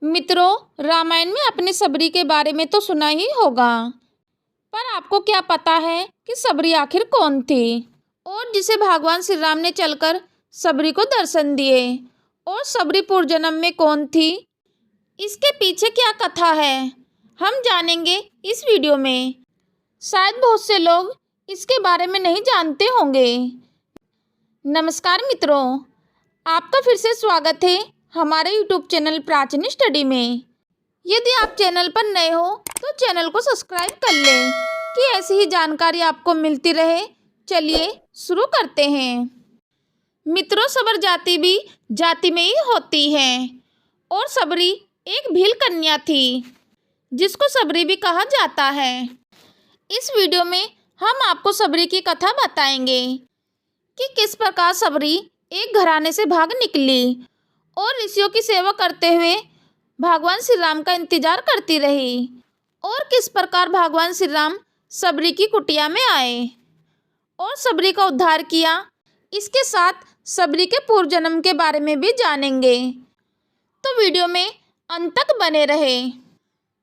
मित्रों, रामायण में अपनी सबरी के बारे में तो सुना ही होगा, पर आपको क्या पता है कि सबरी आखिर कौन थी और जिसे भगवान श्री राम ने चलकर सबरी को दर्शन दिए। और सबरी पूर्व जन्म में कौन थी, इसके पीछे क्या कथा है, हम जानेंगे इस वीडियो में। शायद बहुत से लोग इसके बारे में नहीं जानते होंगे। नमस्कार मित्रों, आपका फिर से स्वागत है हमारे YouTube चैनल प्राचीन स्टडी में। यदि आप चैनल पर नए हो तो चैनल को सब्सक्राइब कर लें कि ऐसी ही जानकारी आपको मिलती रहे। चलिए शुरू करते हैं। मित्रों, सबर जाति भी जाति में ही होती है और सबरी एक भील कन्या थी जिसको सबरी भी कहा जाता है। इस वीडियो में हम आपको सबरी की कथा बताएंगे कि किस प्रकार सबरी एक घराने से भाग निकली और ऋषियों की सेवा करते हुए भगवान श्री राम का इंतजार करती रही और किस प्रकार भगवान श्री राम सबरी की कुटिया में आए और सबरी का उद्धार किया। इसके साथ सबरी के पूर्व जन्म के बारे में भी जानेंगे, तो वीडियो में अंत तक बने रहे।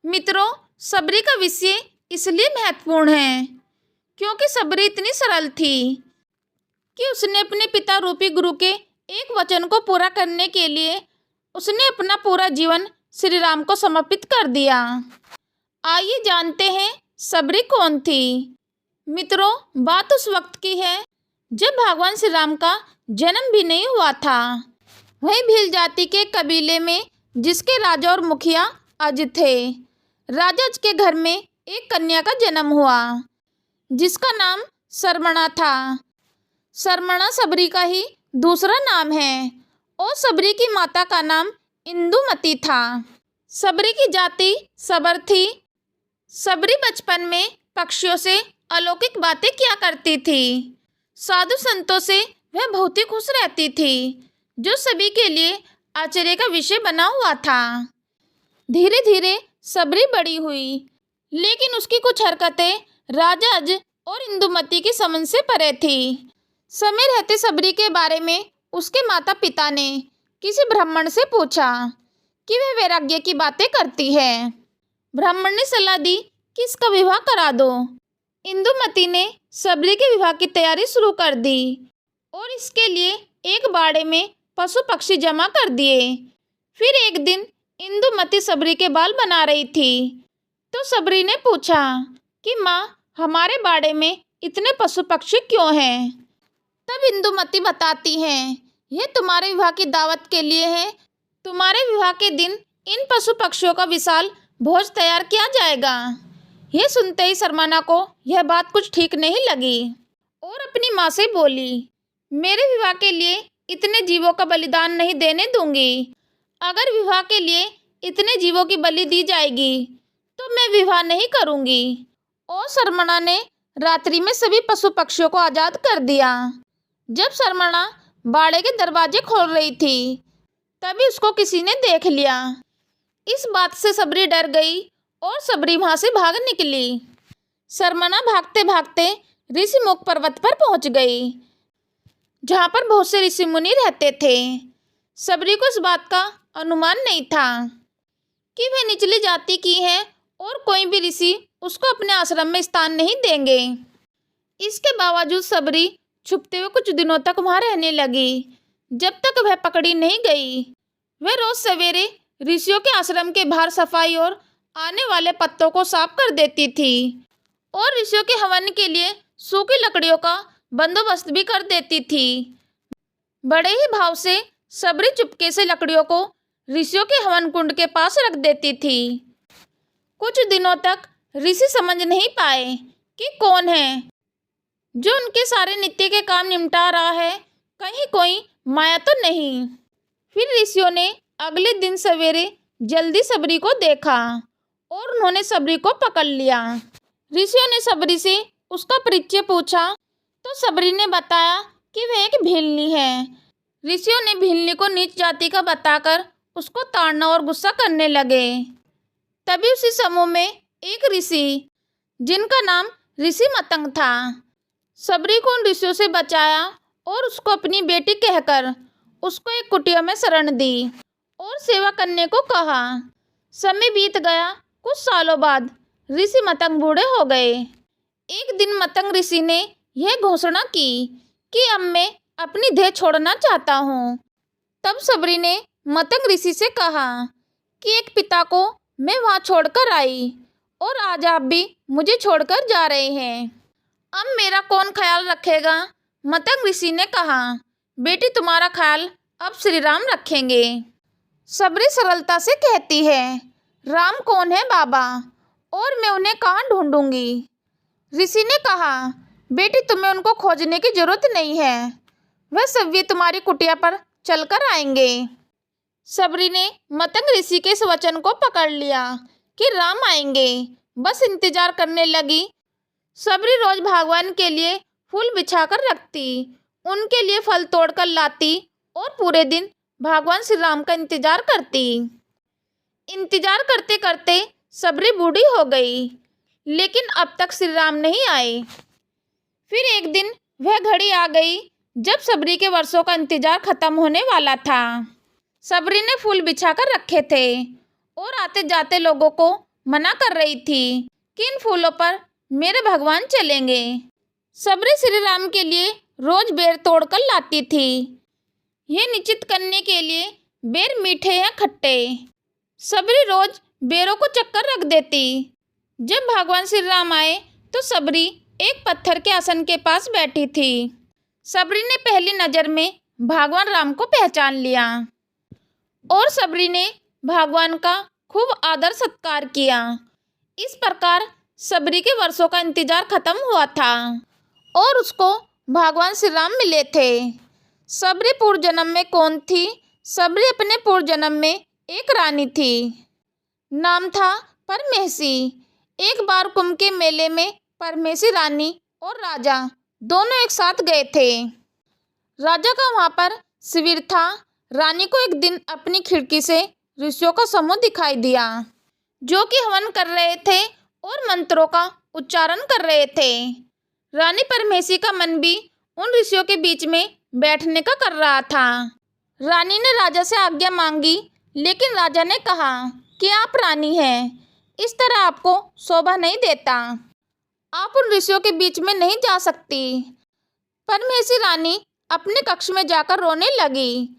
मित्रों, सबरी का विषय इसलिए महत्वपूर्ण है क्योंकि सबरी इतनी सरल थी कि उसने अपने पिता रूपी गुरु के एक वचन को पूरा करने के लिए उसने अपना पूरा जीवन श्री राम को समर्पित कर दिया। आइए जानते हैं सबरी कौन थी। मित्रों, बात उस वक्त की है जब भगवान श्री राम का जन्म भी नहीं हुआ था। वही भील जाति के कबीले में जिसके राजा और मुखिया अज थे। राजा अज के घर में एक कन्या का जन्म हुआ जिसका नाम सरमणा था। सरमणा सबरी का ही दूसरा नाम है और सबरी की माता का नाम इंदुमती था। सबरी की जाति सबर थी। सबरी बचपन में पक्षियों से अलौकिक बातें किया करती थी। साधु संतों से वह बहुत ही खुश रहती थी, जो सभी के लिए आश्चर्य का विषय बना हुआ था। धीरे धीरे सबरी बड़ी हुई, लेकिन उसकी कुछ हरकतें राजा अज और इंदुमती की समझ से परे थी। समय रहते सबरी के बारे में उसके माता पिता ने किसी ब्राह्मण से पूछा कि वह वैराग्य की बातें करती है। ब्राह्मण ने सलाह दी कि इसका विवाह करा दो। इंदुमती ने सबरी के विवाह की तैयारी शुरू कर दी और इसके लिए एक बाड़े में पशु पक्षी जमा कर दिए। फिर एक दिन इंदुमती सबरी के बाल बना रही थी तो सबरी ने पूछा कि माँ, हमारे बाड़े में इतने पशु पक्षी क्यों हैं? तब इंदुमती बताती हैं, यह तुम्हारे विवाह की दावत के लिए है। तुम्हारे विवाह के दिन इन पशु पक्षियों का विशाल भोज तैयार किया जाएगा। यह सुनते ही सरमणा को यह बात कुछ ठीक नहीं लगी और अपनी माँ से बोली, मेरे विवाह के लिए इतने जीवों का बलिदान नहीं देने दूंगी। अगर विवाह के लिए इतने जीवों की बलि दी जाएगी तो मैं विवाह नहीं करूंगी। और सरमणा ने रात्रि में सभी पशु पक्षियों को आज़ाद कर दिया। जब सरमणा बाड़े के दरवाजे खोल रही थी तभी उसको किसी ने देख लिया। इस बात से सबरी डर गई और सबरी वहां से भाग निकली। सरमणा भागते भागते ऋषिमुख पर्वत पर पहुंच गई जहां पर बहुत से ऋषि मुनि रहते थे। सबरी को इस बात का अनुमान नहीं था कि वह निचली जाति की है और कोई भी ऋषि उसको अपने आश्रम में स्थान नहीं देंगे। इसके बावजूद सबरी छुपते हुए कुछ दिनों तक वहां रहने लगी। जब तक वह पकड़ी नहीं गई, वह रोज सवेरे ऋषियों के आश्रम के बाहर सफाई और आने वाले पत्तों को साफ कर देती थी और ऋषियों के हवन के लिए सूखी लकड़ियों का बंदोबस्त भी कर देती थी। बड़े ही भाव से सबरी चुपके से लकड़ियों को ऋषियों के हवन कुंड के पास रख देती थी। कुछ दिनों तक ऋषि समझ नहीं पाए कि कौन है जो उनके सारे नित्य के काम निपटा रहा है, कहीं कोई माया तो नहीं। फिर ऋषियों ने अगले दिन सवेरे जल्दी सबरी को देखा और उन्होंने सबरी को पकड़ लिया। ऋषियों ने सबरी से उसका परिचय पूछा तो सबरी ने बताया कि वह एक भीलनी है। ऋषियों ने भीलनी को नीच जाति का बताकर उसको ताड़ना और गुस्सा करने लगे। तभी उसी समूह में एक ऋषि जिनका नाम ऋषि मतंग था, सबरी को उन ऋषियों से बचाया और उसको अपनी बेटी कहकर उसको एक कुटिया में शरण दी और सेवा करने को कहा। समय बीत गया। कुछ सालों बाद ऋषि मतंग बूढ़े हो गए। एक दिन मतंग ऋषि ने यह घोषणा की कि अब मैं अपनी देह छोड़ना चाहता हूँ। तब सबरी ने मतंग ऋषि से कहा कि एक पिता को मैं वहाँ छोड़कर आई और आज आप भी मुझे छोड़कर जा रहे हैं। अब मेरा कौन ख्याल रखेगा? मतंग ऋषि ने कहा, बेटी तुम्हारा ख्याल अब श्री राम रखेंगे। सबरी सरलता से कहती है, राम कौन है बाबा, और मैं उन्हें कहाँ ढूंढूंगी? ऋषि ने कहा, बेटी तुम्हें उनको खोजने की जरूरत नहीं है, वह सभी तुम्हारी कुटिया पर चलकर आएंगे। सबरी ने मतंग ऋषि के इस वचन को पकड़ लिया कि राम आएंगे, बस इंतजार करने लगी। सबरी रोज भगवान के लिए फूल बिछाकर रखती, उनके लिए फल तोड़कर लाती और पूरे दिन भगवान श्री राम का इंतजार करती। इंतजार करते करते सबरी बूढ़ी हो गई, लेकिन अब तक श्री राम नहीं आए। फिर एक दिन वह घड़ी आ गई जब सबरी के वर्षों का इंतजार खत्म होने वाला था। सबरी ने फूल बिछाकर रखे थे और आते जाते लोगों को मना कर रही थी कि इन फूलों पर मेरे भगवान चलेंगे। सबरी श्री राम के लिए रोज बेर तोड़कर लाती थी, यह निश्चित करने के लिए बेर मीठे या खट्टे। सबरी रोज बेरों को चक्कर रख देती। जब भगवान श्री राम आए तो सबरी एक पत्थर के आसन के पास बैठी थी। सबरी ने पहली नज़र में भगवान राम को पहचान लिया और सबरी ने भगवान का खूब आदर सत्कार किया। इस प्रकार सबरी के वर्षों का इंतजार खत्म हुआ था और उसको भगवान श्री राम मिले थे। सबरी पूर्व जन्म में कौन थी? सबरी अपने पूर्व जन्म में एक रानी थी, नाम था परमेसी। एक बार कुंभ के मेले में परमेसी रानी और राजा दोनों एक साथ गए थे। राजा का वहाँ पर शिविर था। रानी को एक दिन अपनी खिड़की से ऋषियों का समूह दिखाई दिया जो कि हवन कर रहे थे और मंत्रों का उच्चारण कर रहे थे। रानी परमेसी का मन भी उन ऋषियों के बीच में बैठने का कर रहा था। रानी ने राजा से आज्ञा मांगी, लेकिन राजा ने कहा कि आप रानी हैं, इस तरह आपको शोभा नहीं देता, आप उन ऋषियों के बीच में नहीं जा सकती। परमेसी रानी अपने कक्ष में जाकर रोने लगी।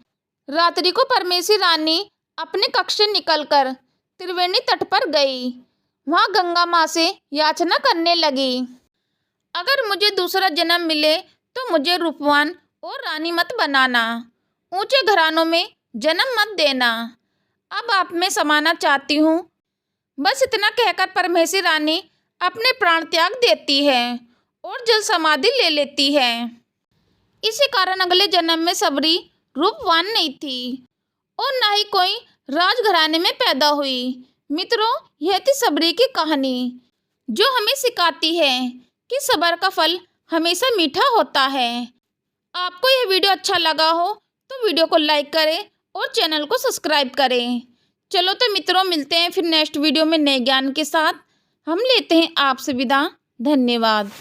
रात्रि को परमेसी रानी अपने कक्ष से निकलकर त्रिवेणी तट पर गई। वहाँ गंगा माँ से याचना करने लगी, अगर मुझे दूसरा जन्म मिले तो मुझे रूपवान और रानी मत बनाना, ऊंचे घरानों में जन्म मत देना, अब आप में समाना चाहती हूँ। बस इतना कहकर परमेसी रानी अपने प्राण त्याग देती है और जल समाधि ले लेती है। इसी कारण अगले जन्म में सबरी रूपवान नहीं थी और न ही कोई राजघराने में पैदा हुई। मित्रों, यह थी सबरी की कहानी जो हमें सिखाती है कि सब्र का फल हमेशा मीठा होता है। आपको यह वीडियो अच्छा लगा हो तो वीडियो को लाइक करें और चैनल को सब्सक्राइब करें। चलो तो मित्रों, मिलते हैं फिर नेक्स्ट वीडियो में नए ज्ञान के साथ। हम लेते हैं आपसे विदा। धन्यवाद।